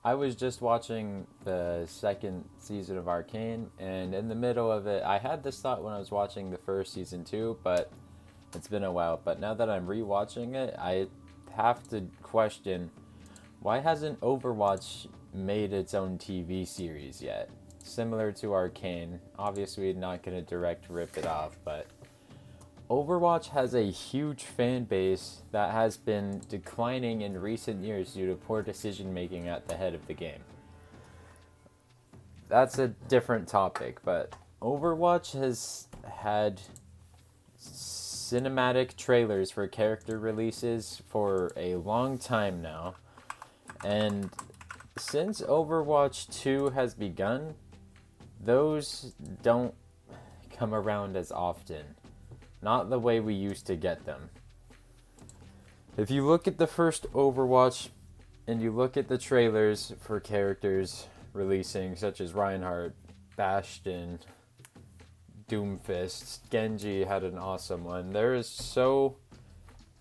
I was just watching the second season of Arcane, and in the middle of it, I had this thought when I was watching the first season too, but it's been a while. But now that I'm rewatching it, I have to question, why hasn't Overwatch made its own TV series yet? Similar to Arcane. Obviously, not going to direct rip it off, but Overwatch has a huge fan base that has been declining in recent years due to poor decision making at the head of the game. That's a different topic, but Overwatch has had cinematic trailers for character releases for a long time now. And since Overwatch 2 has begun, those don't come around as often. Not the way we used to get them. If you look at the first Overwatch and you look at the trailers for characters releasing, such as Reinhardt, Bastion, Doomfist, Genji had an awesome one. There is so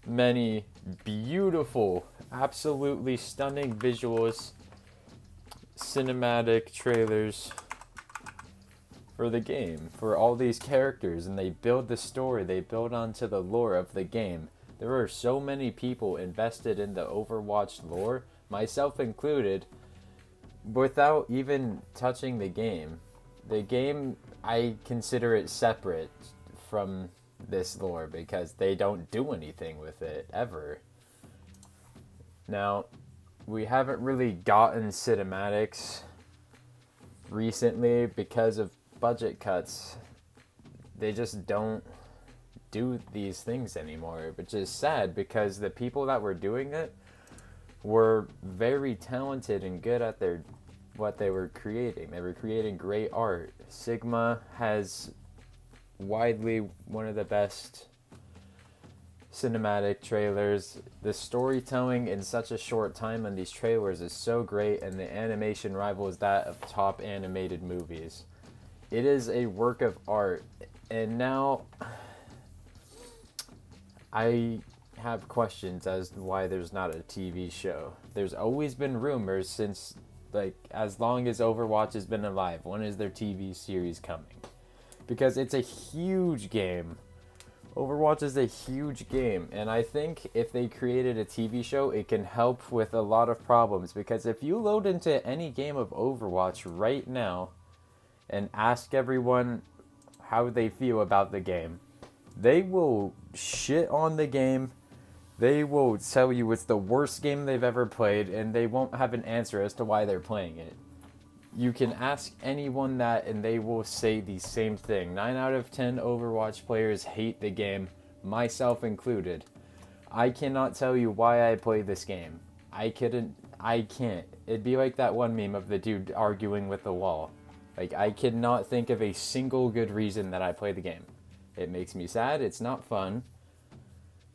many beautiful, absolutely stunning visuals, cinematic trailers for the game, for all these characters, and they build the story, they build onto the lore of the game. There are so many people invested in the Overwatch lore, myself included, without even touching the game. The game, I consider it separate from this lore because they don't do anything with it ever. Now, we haven't really gotten cinematics recently because of budget cuts. They just don't do these things anymore, which is sad because the people that were doing it were very talented and good at their what they were creating. They were creating great art. Sigma has widely one of the best cinematic trailers. The storytelling in such a short time on these trailers is so great, and the animation rivals that of top animated movies. It is a work of art, and now I have questions as to why there's not a TV show. There's always been rumors since, like, as long as Overwatch has been alive. When is their TV series coming? Because it's a huge game. Overwatch is a huge game, and I think if they created a TV show, it can help with a lot of problems. Because if you load into any game of Overwatch right now and ask everyone how they feel about the game, they will shit on the game. They will tell you it's the worst game they've ever played, and they won't have an answer as to why they're playing it. You can ask anyone that, and they will say the same thing. 9 out of 10 Overwatch players hate the game, myself included. I cannot tell you why I play this game. I can't. It'd be like that one meme of the dude arguing with the wall. Like, I cannot think of a single good reason that I play the game. It makes me sad, it's not fun.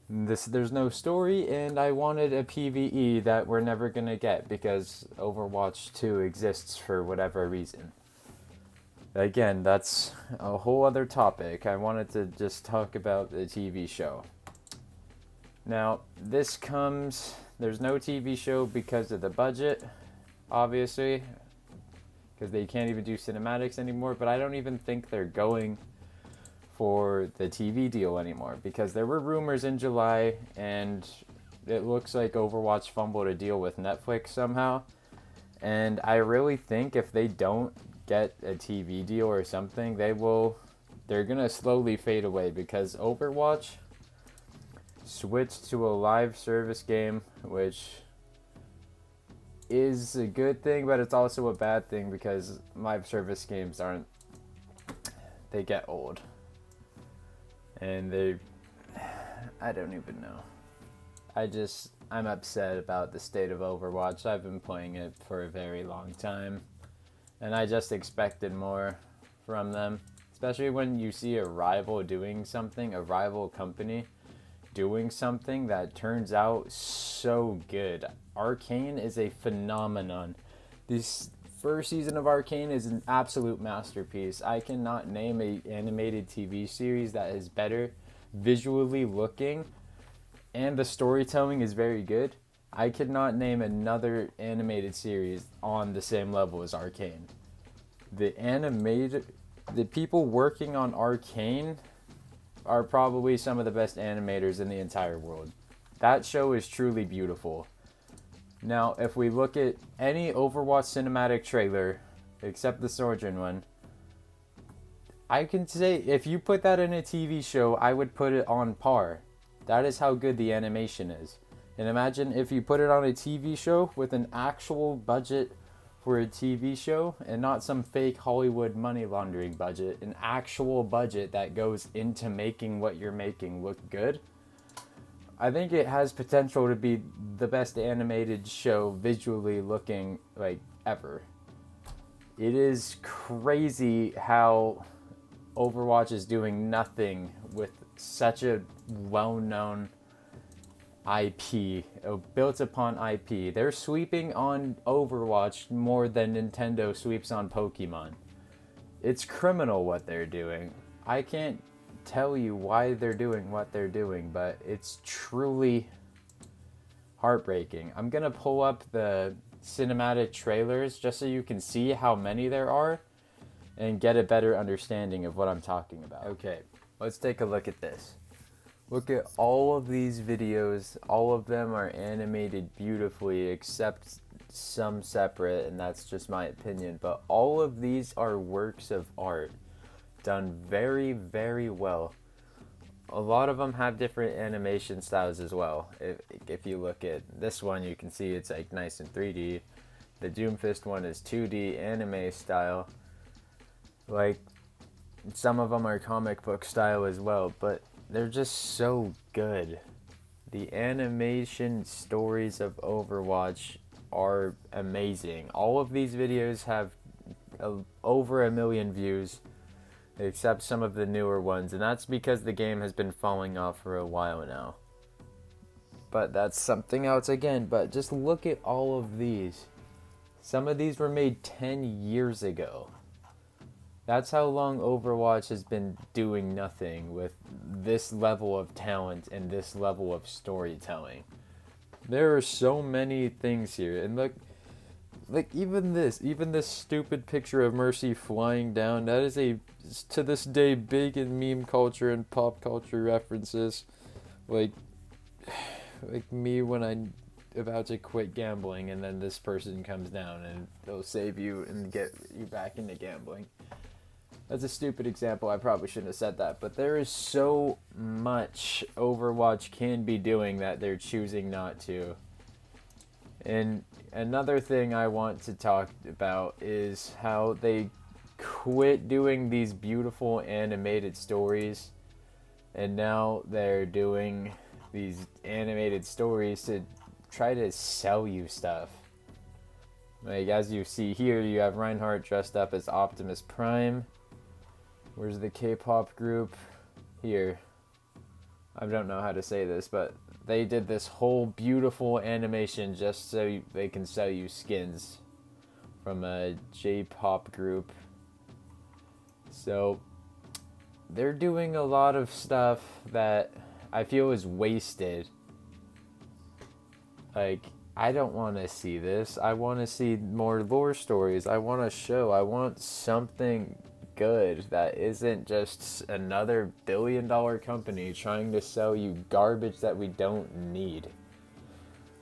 There's no story, and I wanted a PvE that we're never gonna get because Overwatch 2 exists for whatever reason. Again, that's a whole other topic. I wanted to just talk about the TV show. Now, there's no TV show because of the budget, obviously, because they can't even do cinematics anymore, but I don't even think they're going for the TV deal anymore, because there were rumors in July, and it looks like Overwatch fumbled a deal with Netflix somehow. And I really think if they don't get a TV deal or something, they're gonna slowly fade away, because Overwatch switched to a live service game, which is a good thing, but it's also a bad thing because live service games they get old. And I don't even know. I'm upset about the state of Overwatch. I've been playing it for a very long time, and I just expected more from them. Especially when you see a rival company doing something that turns out so good. Arcane is a phenomenon. This first season of Arcane is an absolute masterpiece. I cannot name a animated TV series that is better visually looking, and the storytelling is very good. I could not name another animated series on the same level as Arcane. The people working on Arcane are probably some of the best animators in the entire world. That show is truly beautiful. Now, if we look at any Overwatch cinematic trailer, except the Sojourn one, I can say if you put that in a TV show, I would put it on par. That is how good the animation is. And imagine if you put it on a TV show with an actual budget for a TV show and not some fake Hollywood money laundering budget, an actual budget that goes into making what you're making look good. I think it has potential to be the best animated show visually looking like ever. It is crazy how Overwatch is doing nothing with such a well-known IP, built upon IP. They're sweeping on Overwatch more than Nintendo sweeps on Pokemon. It's criminal what they're doing. I can't tell you why they're doing what they're doing, but it's truly heartbreaking. I'm gonna pull up the cinematic trailers just so you can see how many there are and get a better understanding of what I'm talking about. Okay, let's take a look at this. Look at all of these videos. All of them are animated beautifully, except some separate, and that's just my opinion. But all of these are works of art, done very, very well. A lot of them have different animation styles as well. If you look at this one, you can see it's like nice in 3D. The Doomfist one is 2D anime style. Like, some of them are comic book style as well, but they're just so good. The animation stories of Overwatch are amazing. All of these videos have over 1 million views, except some of the newer ones, and that's because the game has been falling off for a while now. But that's something else again. But just look at all of these. Some of these were made 10 years ago. That's how long Overwatch has been doing nothing with this level of talent and this level of storytelling. There are so many things here, and look, like even this stupid picture of Mercy flying down, that is a, to this day, big in meme culture and pop culture references. Like me when I'm about to quit gambling and then this person comes down and they'll save you and get you back into gambling. That's a stupid example. I probably shouldn't have said that. But there is so much Overwatch can be doing that they're choosing not to. And another thing I want to talk about is how they quit doing these beautiful animated stories. And now they're doing these animated stories to try to sell you stuff. Like, as you see here, you have Reinhardt dressed up as Optimus Prime. Where's the K-pop group? Here. I don't know how to say this, but they did this whole beautiful animation just so they can sell you skins from a J-pop group. So they're doing a lot of stuff that I feel is wasted. Like, I don't want to see this. I want to see more lore stories. I want a show. I want something good that isn't just another billion-dollar company trying to sell you garbage that we don't need.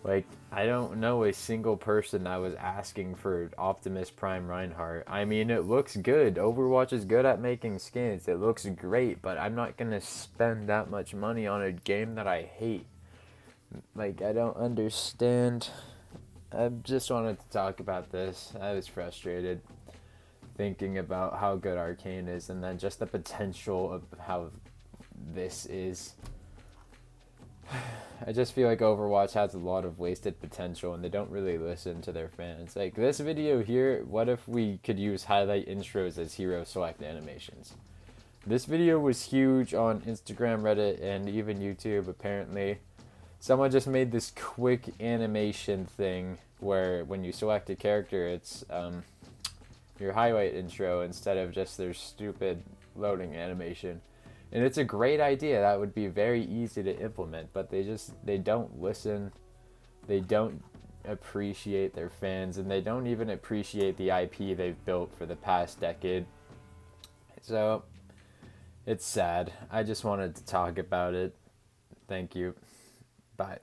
Like, I don't know a single person that was asking for Optimus Prime Reinhardt. I mean, it looks good. Overwatch is good at making skins. It looks great, but I'm not gonna spend that much money on a game that I hate. Like, I don't understand. I just wanted to talk about this. I was frustrated thinking about how good Arcane is, and then just the potential of how this is. I just feel like Overwatch has a lot of wasted potential, and they don't really listen to their fans. Like, this video here, what if we could use highlight intros as hero select animations? This video was huge on Instagram, Reddit, and even YouTube, apparently. Someone just made this quick animation thing where when you select a character, it's your highlight intro instead of just their stupid loading animation. And it's a great idea. That would be very easy to implement, but they don't listen They don't appreciate their fans, and they don't even appreciate the IP they've built for the past decade. So it's sad. I just wanted to talk about it. Thank you. Bye.